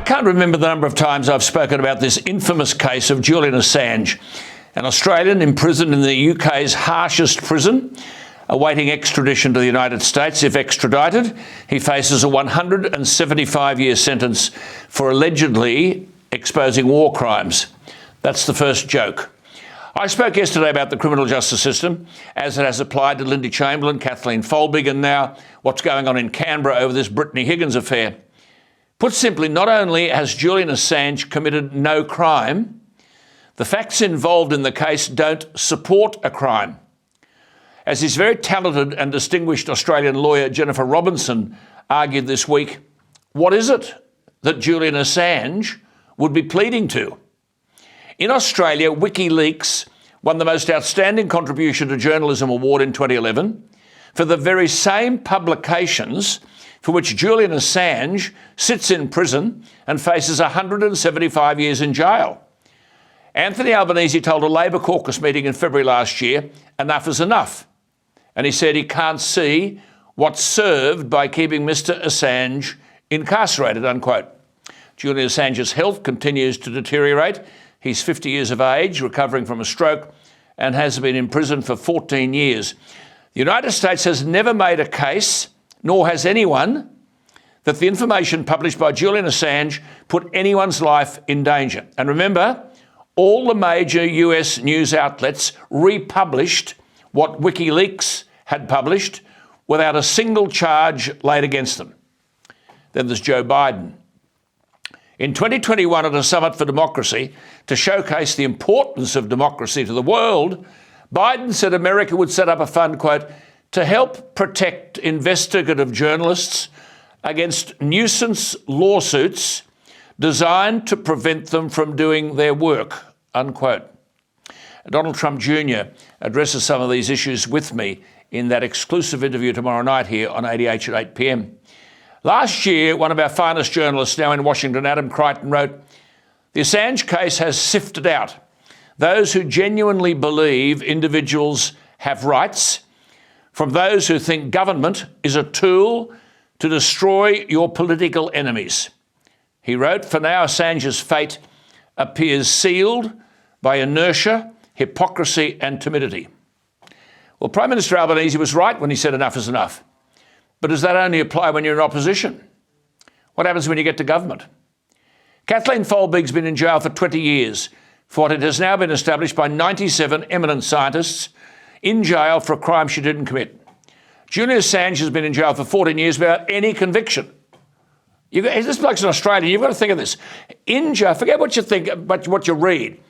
can't remember the number of times I've spoken about this infamous case of Julian Assange, an Australian imprisoned in the UK's harshest prison, awaiting extradition to the United States. If extradited, he faces a 175-year sentence for allegedly exposing war crimes. That's the first joke. I spoke yesterday about the criminal justice system as it has applied to Lindy Chamberlain, Kathleen Folbig, and now what's going on in Canberra over this Brittany Higgins affair. Put simply, not only has Julian Assange committed no crime, the facts involved in the case don't support a crime. As his very talented and distinguished Australian lawyer Jennifer Robinson argued this week, what is it that Julian Assange would be pleading to? In Australia, WikiLeaks won the most outstanding contribution to journalism award in 2011 for the very same publications for which Julian Assange sits in prison and faces 175 years in jail. Anthony Albanese told a Labor caucus meeting in February last year, enough is enough. And he said he can't see what's served by keeping Mr. Assange incarcerated, unquote. Julian Assange's health continues to deteriorate. He's 50 years of age, recovering from a stroke, and has been in prison for 14 years. The United States has never made a case, nor has anyone, that the information published by Julian Assange put anyone's life in danger. And remember, all the major US news outlets republished what WikiLeaks had published without a single charge laid against them. Then there's Joe Biden. In 2021, at a summit for democracy, to showcase the importance of democracy to the world, Biden said America would set up a fund, quote, to help protect investigative journalists against nuisance lawsuits designed to prevent them from doing their work, unquote. Donald Trump Jr. addresses some of these issues with me in that exclusive interview tomorrow night here on ADH at 8 p.m. Last year, one of our finest journalists now in Washington, Adam Crichton, wrote, the Assange case has sifted out those who genuinely believe individuals have rights from those who think government is a tool to destroy your political enemies. He wrote, for now, Assange's fate appears sealed by inertia, hypocrisy and timidity. Well, Prime Minister Albanese was right when he said enough is enough. But does that only apply when you're in opposition? What happens when you get to government? Kathleen Folbig's been in jail for 20 years for what it has now been established by 97 eminent scientists in jail for a crime she didn't commit. Julian Assange has been in jail for 14 years without any conviction. This bloke's an Australian. You've got to think of this. In jail, forget what you think, but what you read.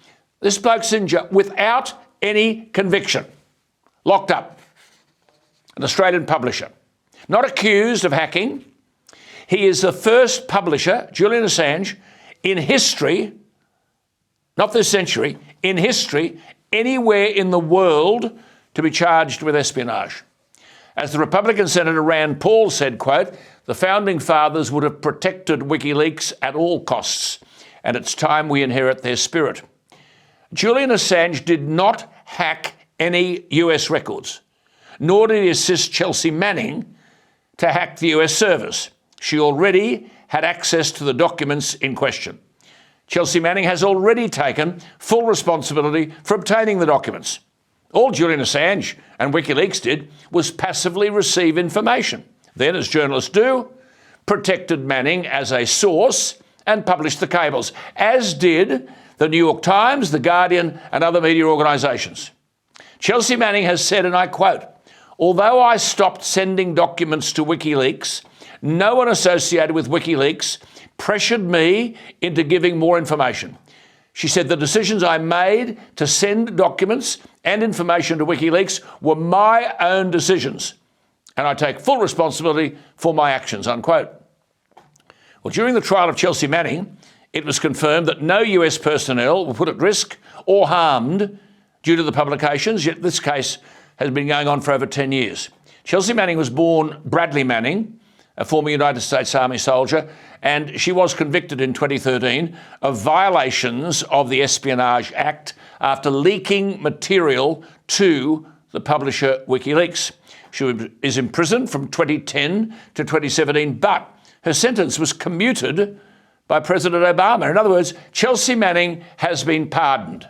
This bloke's in jail without any conviction. Locked up. An Australian publisher. Not accused of hacking. He is the first publisher, Julian Assange, in history, not this century, in history, anywhere in the world to be charged with espionage. As the Republican Senator Rand Paul said, quote, the founding fathers would have protected WikiLeaks at all costs, and it's time we inherit their spirit. Julian Assange did not hack any US records, nor did he assist Chelsea Manning to hack the US servers. She already had access to the documents in question. Chelsea Manning has already taken full responsibility for obtaining the documents. All Julian Assange and WikiLeaks did was passively receive information. Then, as journalists do, protected Manning as a source and published the cables, as did the New York Times, The Guardian and other media organisations. Chelsea Manning has said, and I quote, although I stopped sending documents to WikiLeaks, no one associated with WikiLeaks pressured me into giving more information. She said the decisions I made to send documents and information to WikiLeaks were my own decisions, and I take full responsibility for my actions, unquote. Well, during the trial of Chelsea Manning, it was confirmed that no US personnel were put at risk or harmed due to the publications, yet this case has been going on for over 10 years. Chelsea Manning was born Bradley Manning, a former United States Army soldier, and she was convicted in 2013 of violations of the Espionage Act after leaking material to the publisher WikiLeaks. She is imprisoned from 2010 to 2017, but her sentence was commuted by President Obama. In other words, Chelsea Manning has been pardoned.